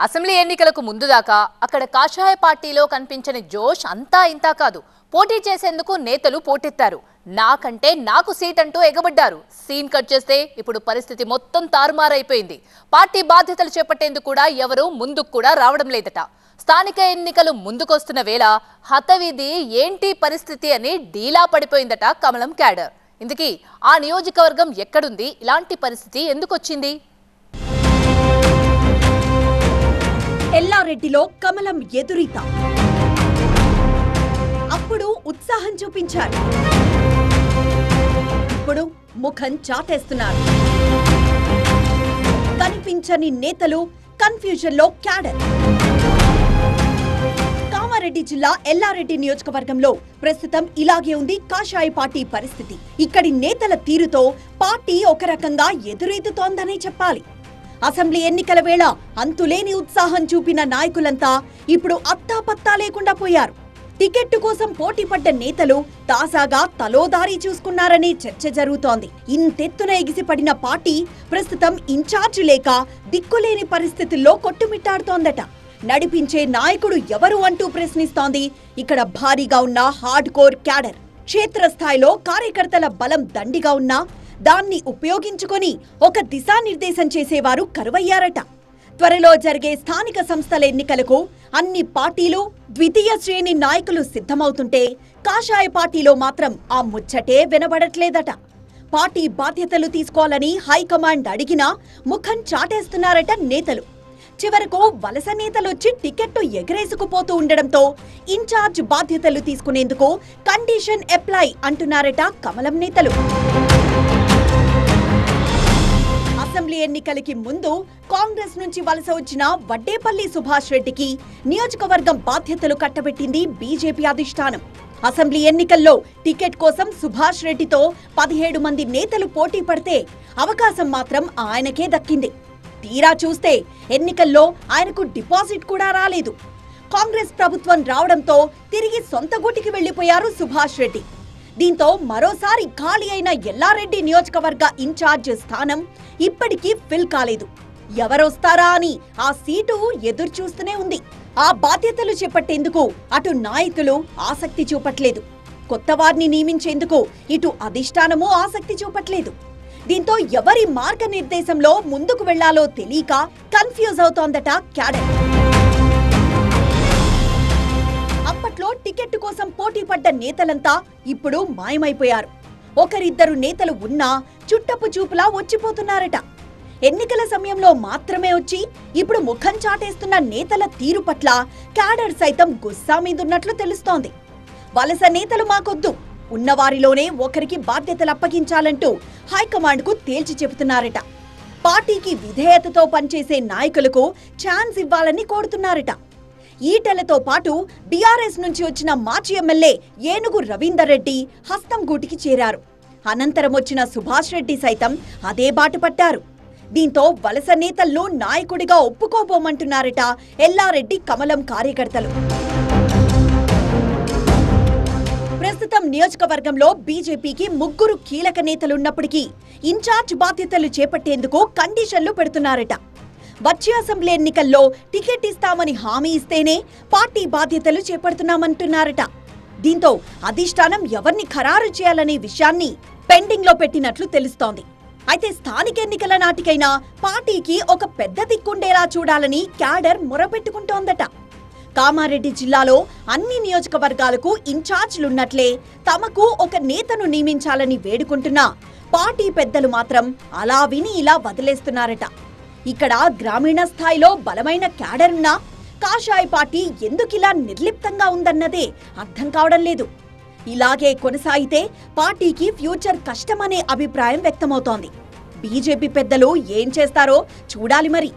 Assembly ఎన్నికలకు ముందు దాకా అక్కడ కాషాయ పార్టీలో కనిపించని జోష్ అంతా ఇంతా కాదు. పోటీ చేసేందుకు నేతలు పోటెత్తారు. నాకంటే నాకు సీట్ అంటూ ఎగబడ్డారు. సీన్ కట్ చేస్తే ఇప్పుడు పరిస్థితి మొత్తం తారుమారైపోయింది. పార్టీ బాధ్యతలు చేపట్టేందుకు కూడా ఎవరు ముందుకు కూడా రావడం లేదట. స్థానిక ఎన్నికలు ముందుకొస్తున్న వేళ హతవిధి ఏంటి పరిస్థితి అని డీలా పడిపోయిందట కమలం క్యాడర్. ఇందుకీ ఆ నియోజకవర్గం ఎక్కడుంది, ఇలాంటి పరిస్థితి ఎందుకొచ్చింది? ఎల్లారెడ్డిలో కమలం ఎదురీత. అప్పుడు ఉత్సాహం చూపించారు, ఇప్పుడు ముఖం చాటేస్తున్నారు. కనిపించని నేతలు, కన్ఫ్యూజన్ లో క్యాడర్. కామారెడ్డి జిల్లా ఎల్లారెడ్డి నియోజకవర్గంలో ప్రస్తుతం ఇలాగే ఉంది కాషాయ పార్టీ పరిస్థితి. ఇక్కడి నేతల తీరుతో పార్టీ ఒక రకంగా ఎదురెదుతోందనే చెప్పాలి. అసెంబ్లీ ఎన్నికల వేళ అంతులేని ఉత్సాహం చూపిన నాయకులంతా ఇప్పుడు అత్తాపత్తా లేకుండా పోయారు. టికెట్టు కోసం పోటీ పడ్డ నేతలు తాజాగా తలోదారి చూసుకున్నారనే చర్చ జరుగుతోంది. ఇంతెత్తున ఎగిసిపడిన పార్టీ ప్రస్తుతం ఇన్ఛార్జ్ లేక దిక్కులేని పరిస్థితుల్లో కొట్టుమిట్టాడుతోందట. నడిపించే నాయకుడు ఎవరు అంటూ ప్రశ్నిస్తోంది ఇక్కడ భారీగా ఉన్న హార్డ్ కోర్ క్యాడర్. క్షేత్రస్థాయిలో కార్యకర్తల బలం దండిగా ఉన్నా దాన్ని ఉపయోగించుకొని ఒక దిశానిర్దేశం చేసేవారు కరువయ్యారట. త్వరలో జరిగే స్థానిక సంస్థల ఎన్నికలకు అన్ని పార్టీలు ద్వితీయ శ్రేణి నాయకులు సిద్ధమవుతుంటే కాషాయ పార్టీలో మాత్రం ఆ ముచ్చటే వినబడట్లేదట. పార్టీ బాధ్యతలు తీసుకోవాలని హైకమాండ్ అడిగినా ముఖం చాటేస్తున్నారట నేతలు. చివరకు వలస నేతలొచ్చి టికెట్టు ఎగరేసుకుపోతూ ఉండడంతో ఇన్ఛార్జ్ బాధ్యతలు తీసుకునేందుకు కండిషన్ అప్లై అంటున్నారట కమలం నేతలు. అసెంబ్లీ ఎన్నికలకి ముందు కాంగ్రెస్ నుంచి వలస వచ్చిన వడ్డేపల్లి సుభాష్ రెడ్డికి నియోజకవర్గం బాధ్యతలు కట్టబెట్టింది బీజేపీ అధిష్టానం. అసెంబ్లీ ఎన్నికల్లో టికెట్ కోసం సుభాష్ రెడ్డితో 17 మంది నేతలు పోటీ పడితే అవకాశం మాత్రం ఆయనకే దక్కింది. తీరా చూస్తే ఎన్నికల్లో ఆయనకు డిపాజిట్ కూడా రాలేదు. కాంగ్రెస్ ప్రభుత్వం రావడంతో తిరిగి సొంత గూటికి వెళ్లిపోయారు సుభాష్ రెడ్డి. దీంతో మరోసారి ఖాళీ అయిన ఎల్లారెడ్డి నియోజకవర్గ ఇన్ఛార్జ్ స్థానం ఇప్పటికీ ఫిల్ కాలేదు. ఎవరొస్తారా అని ఆ సీటు ఎదురు చూస్తూనే ఉంది. ఆ బాధ్యతలు చేపట్టేందుకు అటు నాయకులు ఆసక్తి చూపట్లేదు. కొత్త వారిని నియమించేందుకు ఇటు అధిష్టానము ఆసక్తి చూపట్లేదు. దీంతో ఎవరి మార్గనిర్దేశంలో ముందుకు వెళ్లాలో తెలియక కన్ఫ్యూజ్ అవుతోందట క్యాడర్. అప్పట్లో టికెట్ కోసం పోటీ పడ్డ నేతలంతా ఇప్పుడు మాయమైపోయారు. ఒకరిద్దరు నేతలు ఉన్నా చుట్టపు చూపులా వచ్చిపోతున్నారట. ఎన్నికల సమయంలో మాత్రమే వచ్చి ఇప్పుడు ముఖం చాటేస్తున్న నేతల తీరు పట్ల క్యాడర్ సైతం గుస్సా మీదున్నట్లు తెలుస్తోంది. వలస నేతలు మాకొద్దు, ఉన్నవారిలోనే ఒకరికి బాధ్యతలు అప్పగించాలంటూ హైకమాండ్ కు తేల్చి చెబుతున్నారట. పార్టీకి విధేయతతో పనిచేసే నాయకులకు ఛాన్స్ ఇవ్వాలని కోరుతున్నారట. ఈటెలతో పాటు బీఆర్ఎస్ నుంచి వచ్చిన మాజీ ఎమ్మెల్యే ఏనుగు రవీందర్ రెడ్డి హస్తం గూటికి చేరారు. అనంతరం వచ్చిన సుభాష్ రెడ్డి సైతం అదే బాట పట్టారు. దీంతో వలస నేతలను నాయకుడిగా ఒప్పుకోబోమంటున్నారట ఎల్లారెడ్డి కమలం కార్యకర్తలు. ప్రస్తుతం నియోజకవర్గంలో బీజేపీకి 3 కీలక నేతలున్నప్పటికీ ఇన్ఛార్జ్ బాధ్యతలు చేపట్టేందుకు కండిషన్లు పెడుతున్నారట. వచ్చే అసెంబ్లీ ఎన్నికల్లో టికెట్ ఇస్తామని హామీ ఇస్తేనే పార్టీ బాధ్యతలు చేపడుతున్నామంటున్నారట. దీంతో అధిష్టానం ఎవరిని ఖరారు చేయాలనే విషయాన్ని పెండింగ్ లో పెట్టినట్లు తెలుస్తోంది. అయితే స్థానిక ఎన్నికల నాటికైనా పార్టీకి ఒక పెద్ద దిక్కుండేలా చూడాలని క్యాడర్ మొరపెట్టుకుంటోందట. కామారెడ్డి జిల్లాలో అన్ని నియోజకవర్గాలకు ఇన్ఛార్జ్లున్నట్లే తమకు ఒక నేతను నియమించాలని వేడుకుంటున్నా పార్టీ పెద్దలు మాత్రం అలా విని ఇలా వదిలేస్తున్నారట. ఇక్కడ గ్రామీణ స్థాయిలో బలమైన క్యాడర్ ఉన్నా కాషాయ పార్టీ ఎందుకిలా నిర్లిప్తంగా ఉందన్నదే అర్థం కావడం లేదు. ఇలాగే కొనసాగితే పార్టీకి ఫ్యూచర్ కష్టమనే అభిప్రాయం వ్యక్తమవుతోంది. బీజేపీ పెద్దలు ఏం చేస్తారో చూడాలి మరి.